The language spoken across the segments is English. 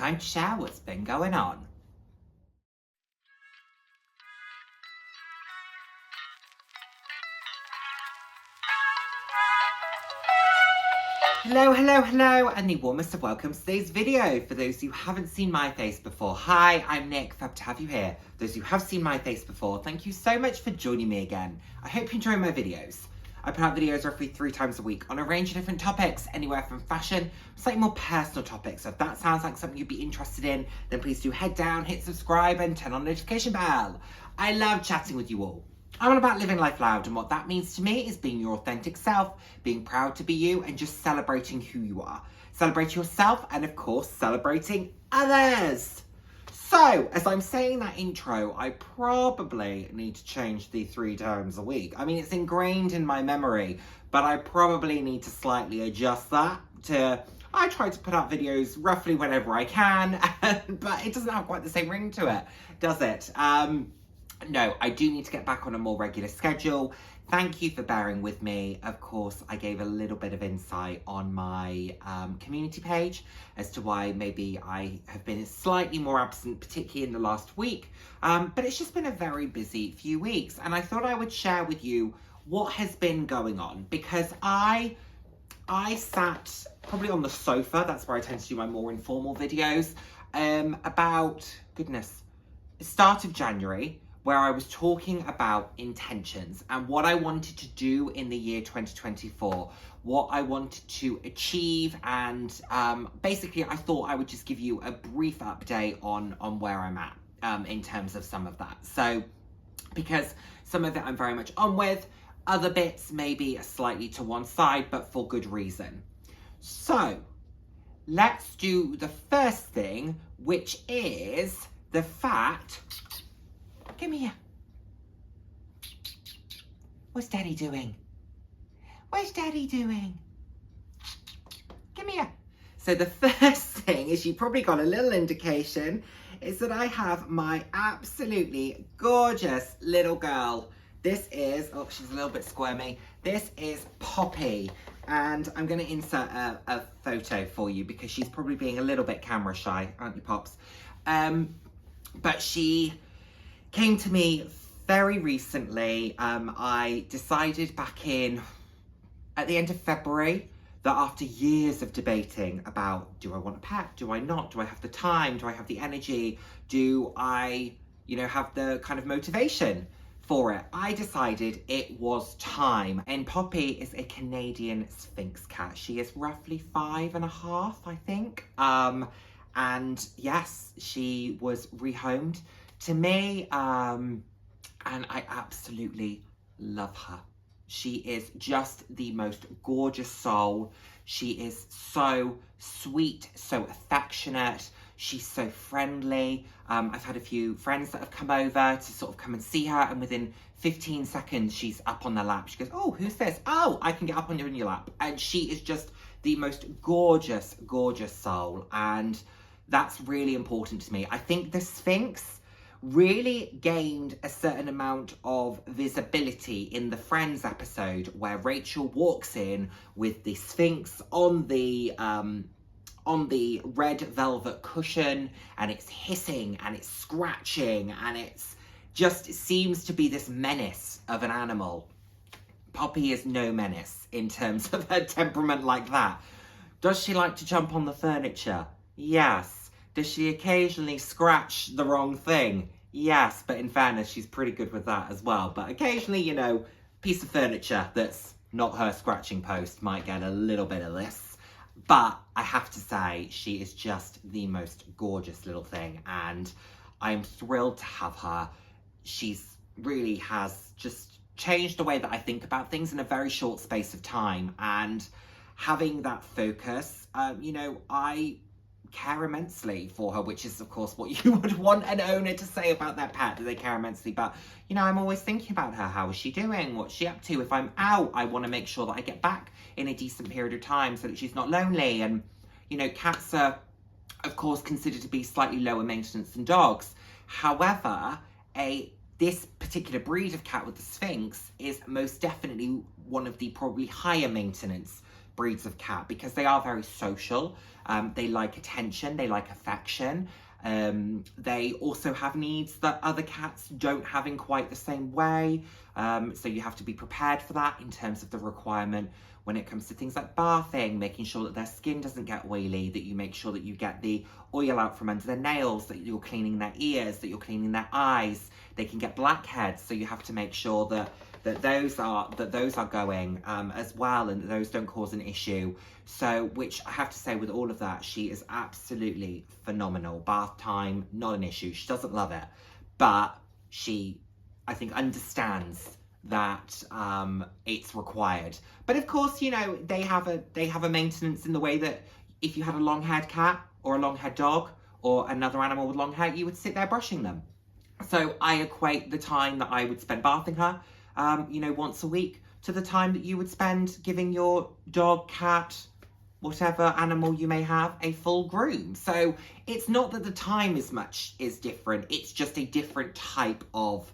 time to share what's been going on. Hello, and the warmest of welcomes to today's video. For those who haven't seen my face before, hi, I'm Nick, fab to have you here. Those who have seen my face before, thank you so much for joining me again. I hope you enjoy my videos. I put out videos roughly 3 times a week on a range of different topics, anywhere from fashion, slightly more personal topics. So if that sounds like something you'd be interested in, then please do head down, hit subscribe and turn on the notification bell. I love chatting with you all. I'm all about living life loud, and what that means to me is being your authentic self, being proud to be you, and just celebrating who you are. Celebrate yourself, and of course, celebrating others. So, as I'm saying that intro, I probably need to change the 3 times a week. I mean, it's ingrained in my memory, but I probably need to slightly adjust that to... I try to put out videos roughly whenever I can, but it doesn't have quite the same ring to it, does it? No, I do need to get back on a more regular schedule. Thank you for bearing with me. Of course, I gave a little bit of insight on my community page as to why maybe I have been slightly more absent, particularly in the last week. But it's just been a very busy few weeks. And I thought I would share with you what has been going on, because I sat probably on the sofa. That's where I tend to do my more informal videos. About, goodness, start of January, where I was talking about intentions and what I wanted to do in the year 2024, what I wanted to achieve, and basically I thought I would just give you a brief update on where I'm at in terms of some of that. So, because some of it I'm very much on with, other bits maybe are slightly to one side, but for good reason. So, let's do the first thing, which is the fact... Come here. What's Daddy doing? What's Daddy doing? Come here. So the first thing is, you probably got a little indication, is that I have my absolutely gorgeous little girl. This is, oh, she's a little bit squirmy. This is Poppy. And I'm going to insert a photo for you because she's probably being a little bit camera shy, aren't you, Pops? But she came to me very recently. I decided back at the end of February that after years of debating about, do I want a pet? Do I not? Do I have the time? Do I have the energy? Do I, have the kind of motivation for it? I decided it was time. And Poppy is a Canadian Sphynx cat. She is roughly 5.5, I think. And yes, she was rehomed to me, and I absolutely love her. She is just the most gorgeous soul. She is so sweet, so affectionate. She's so friendly. I've had a few friends that have come over to sort of come and see her, and within 15 seconds, she's up on their lap. She goes, oh, who's this? Oh, I can get up on you in your lap. And she is just the most gorgeous, gorgeous soul. And that's really important to me. I think the Sphynx really gained a certain amount of visibility in the Friends episode, where Rachel walks in with the Sphynx on the red velvet cushion, and it's hissing and it's scratching, and it seems to be this menace of an animal. Poppy is no menace in terms of her temperament like that. Does she like to jump on the furniture? Yes. Does she occasionally scratch the wrong thing? Yes, but in fairness, she's pretty good with that as well. But occasionally, piece of furniture that's not her scratching post might get a little bit of this. But I have to say, she is just the most gorgeous little thing, and I'm thrilled to have her. She's really has just changed the way that I think about things in a very short space of time, and having that focus, I care immensely for her, which is of course what you would want an owner to say about their pet, that they care immensely. But I'm always thinking about her. How is she doing? What's she up to? If I'm out, I want to make sure that I get back in a decent period of time so that she's not lonely. And cats are of course considered to be slightly lower maintenance than dogs. However, this particular breed of cat with the Sphynx is most definitely one of the probably higher maintenance breeds of cat because they are very social. They like attention, they like affection. They also have needs that other cats don't have in quite the same way. So you have to be prepared for that in terms of the requirement when it comes to things like bathing, making sure that their skin doesn't get oily, that you make sure that you get the oil out from under their nails, that you're cleaning their ears, that you're cleaning their eyes. They can get blackheads, so you have to make sure that those are going as well, and that those don't cause an issue. So, which I have to say, with all of that, she is absolutely phenomenal. Bath time, not an issue. She doesn't love it, but she, I think, understands that it's required. But of course, you know, they have a maintenance in the way that if you had a long-haired cat or a long-haired dog or another animal with long hair, you would sit there brushing them. So I equate the time that I would spend bathing her, you know, once a week, to the time that you would spend giving your dog, cat, whatever animal you may have, a full groom. So it's not that the time is different, it's just a different type of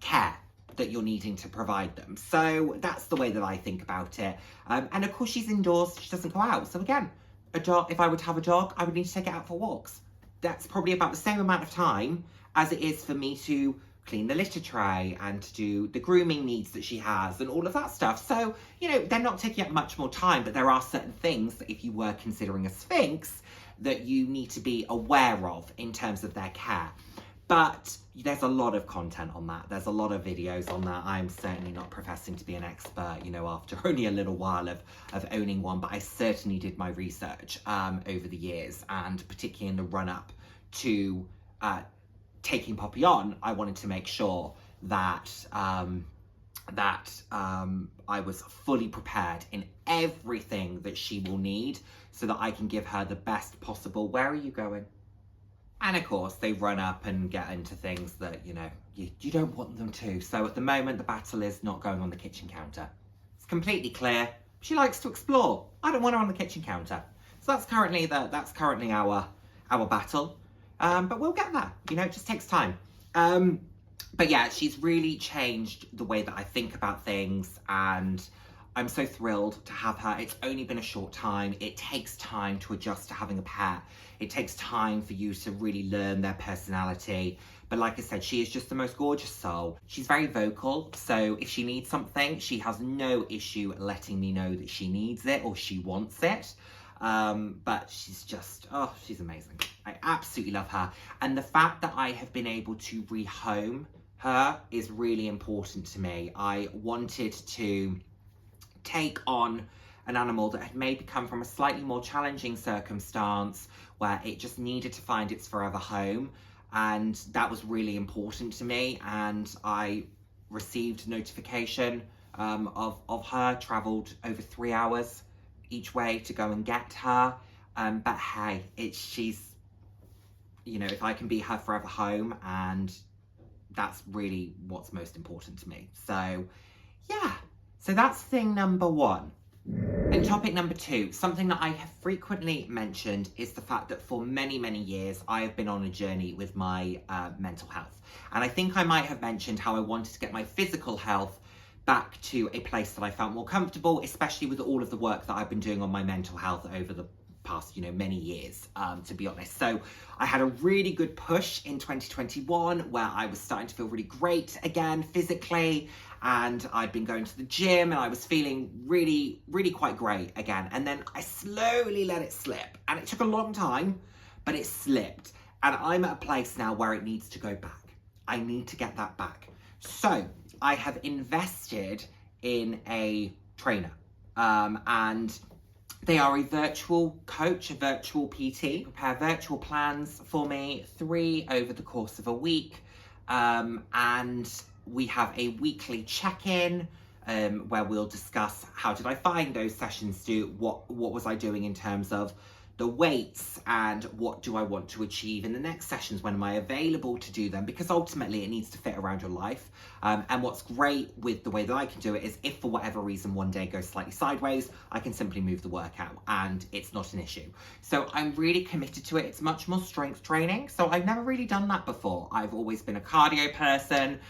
care that you're needing to provide them. So that's the way that I think about it. And of course she's indoors, she doesn't go out. So again, a dog, if I were to have a dog, I would need to take it out for walks. That's probably about the same amount of time as it is for me to clean the litter tray and to do the grooming needs that she has and all of that stuff. So, you know, they're not taking up much more time, but there are certain things that if you were considering a Sphinx that you need to be aware of in terms of their care. But there's a lot of content on that. There's a lot of videos on that. I'm certainly not professing to be an expert, you know, after only a little while of owning one, but I certainly did my research over the years, and particularly in the run-up to taking Poppy on, I wanted to make sure that I was fully prepared in everything that she will need so that I can give her the best possible. Where are you going? And of course, they run up and get into things that, you know, you don't want them to. So at the moment, the battle is not going on the kitchen counter. It's completely clear. She likes to explore. I don't want her on the kitchen counter. So that's currently our battle. But we'll get there. You know, it just takes time. But yeah, she's really changed the way that I think about things, and I'm so thrilled to have her. It's only been a short time. It takes time to adjust to having a pet. It takes time for you to really learn their personality. But like I said, she is just the most gorgeous soul. She's very vocal, so if she needs something, she has no issue letting me know that she needs it or she wants it. But she's just, oh, she's amazing. I absolutely love her. And the fact that I have been able to rehome her is really important to me. I wanted to take on an animal that had maybe come from a slightly more challenging circumstance where it just needed to find its forever home, and that was really important to me. And I received notification of her, travelled over 3 hours each way to go and get her, but hey, she's, you know, if I can be her forever home, and that's really what's most important to me. So yeah, so that's thing number one. And topic number two, something that I have frequently mentioned, is the fact that for many, many years, I have been on a journey with my mental health. And I think I might have mentioned how I wanted to get my physical health back to a place that I felt more comfortable, especially with all of the work that I've been doing on my mental health over the past, you know, many years, to be honest. So I had a really good push in 2021 where I was starting to feel really great again physically, and I'd been going to the gym and I was feeling really, really quite great again. And then I slowly let it slip, and it took a long time, but it slipped. And I'm at a place now where it needs to go back. I need to get that back. So I have invested in a trainer, and they are a virtual coach, a virtual PT, prepare virtual plans for me, 3 over the course of a week, and we have a weekly check-in where we'll discuss how did I find those sessions, what was I doing in terms of the weights and what do I want to achieve in the next sessions, when am I available to do them, because ultimately it needs to fit around your life. And what's great with the way that I can do it is if for whatever reason one day goes slightly sideways, I can simply move the workout and it's not an issue. So I'm really committed to it. It's much more strength training. So I've never really done that before. I've always been a cardio person.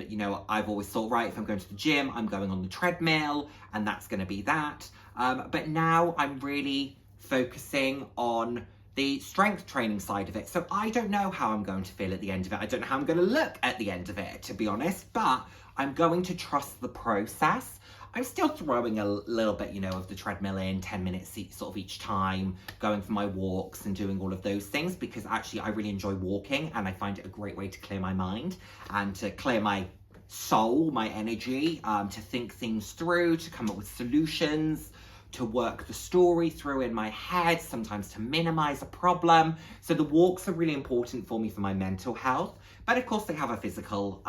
You know, I've always thought, right, if I'm going to the gym, I'm going on the treadmill and that's going to be that. But now I'm really focusing on the strength training side of it. So I don't know how I'm going to feel at the end of it. I don't know how I'm going to look at the end of it, to be honest, but I'm going to trust the process. I'm still throwing a little bit, you know, of the treadmill in, 10 minutes sort of each time, going for my walks and doing all of those things, because actually I really enjoy walking and I find it a great way to clear my mind and to clear my soul, my energy, to think things through, to come up with solutions, to work the story through in my head, sometimes to minimize a problem. So the walks are really important for me for my mental health, but of course they have a physical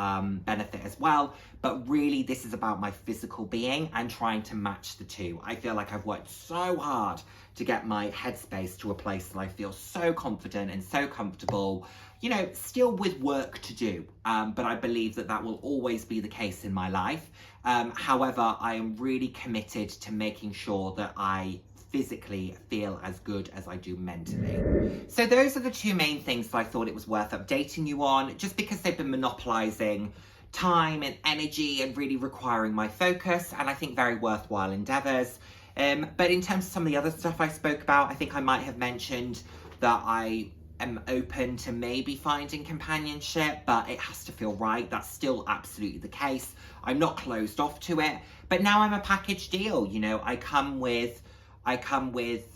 benefit as well. But really this is about my physical being and trying to match the two. I feel like I've worked so hard to get my headspace to a place that I feel so confident and so comfortable, you know, still with work to do. But I believe that that will always be the case in my life. However, I am really committed to making sure that I physically feel as good as I do mentally. So those are the two main things that I thought it was worth updating you on, just because they've been monopolizing time and energy and really requiring my focus, and I think very worthwhile endeavors. But in terms of some of the other stuff I spoke about, I think I might have mentioned that I am open to maybe finding companionship, but it has to feel right. That's still absolutely the case. I'm not closed off to it, but now I'm a package deal. You know, I come with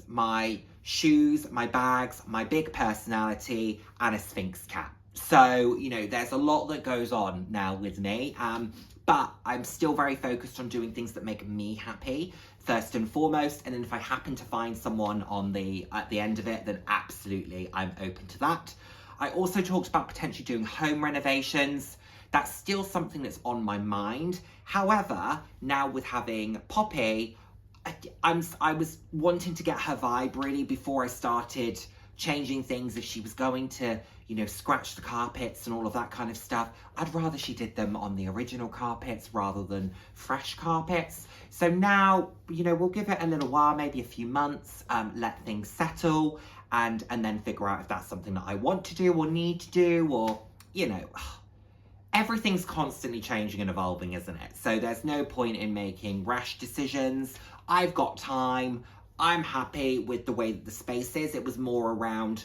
my shoes, my bags, my big personality, and a Sphinx cat. So, you know, there's a lot that goes on now with me, but I'm still very focused on doing things that make me happy first and foremost. And then if I happen to find someone at the end of it, then absolutely I'm open to that. I also talked about potentially doing home renovations. That's still something that's on my mind. However, now with having Poppy, I was wanting to get her vibe really before I started changing things. If she was going to, you know, scratch the carpets and all of that kind of stuff, I'd rather she did them on the original carpets rather than fresh carpets. So now, you know, we'll give it a little while, maybe a few months, let things settle, and then figure out if that's something that I want to do or need to do, or, you know, everything's constantly changing and evolving, isn't it? So there's no point in making rash decisions. I've got time. I'm happy with the way that the space is. It was more around,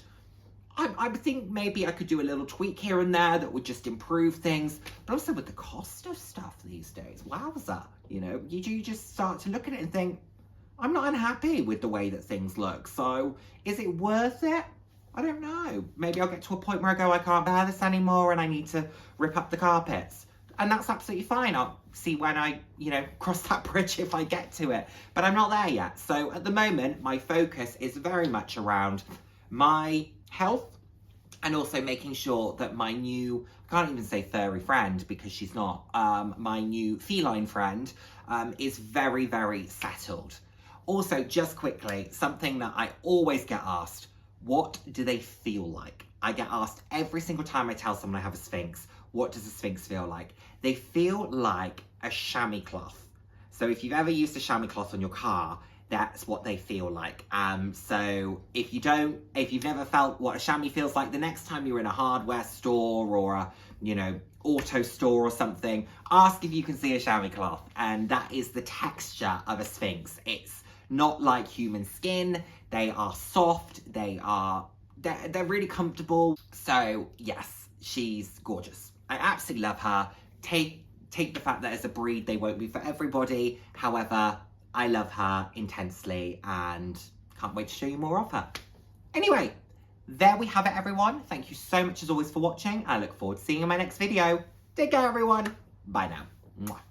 I think maybe I could do a little tweak here and there that would just improve things. But also with the cost of stuff these days, wowza, you know, you just start to look at it and think, I'm not unhappy with the way that things look. So is it worth it? I don't know. Maybe I'll get to a point where I go, I can't bear this anymore and I need to rip up the carpets. And that's absolutely fine. I'll see when I, you know, cross that bridge if I get to it. But I'm not there yet. So at the moment, my focus is very much around my health and also making sure that my new, I can't even say furry friend because she's not, my new feline friend is very, very settled. Also, just quickly, something that I always get asked, what do they feel like? I get asked every single time I tell someone I have a Sphinx, what does a Sphinx feel like? They feel like a chamois cloth. So if you've ever used a chamois cloth on your car, that's what they feel like. So if you've never felt what a chamois feels like, the next time you're in a hardware store or a, you know, auto store or something, ask if you can see a chamois cloth. And that is the texture of a Sphinx. It's not like human skin. They are soft. They're really comfortable. So yes, she's gorgeous. I absolutely love her. Take the fact that as a breed, they won't be for everybody. However, I love her intensely and can't wait to show you more of her. Anyway, there we have it, everyone. Thank you so much as always for watching. I look forward to seeing you in my next video. Take care, everyone. Bye now. Mwah.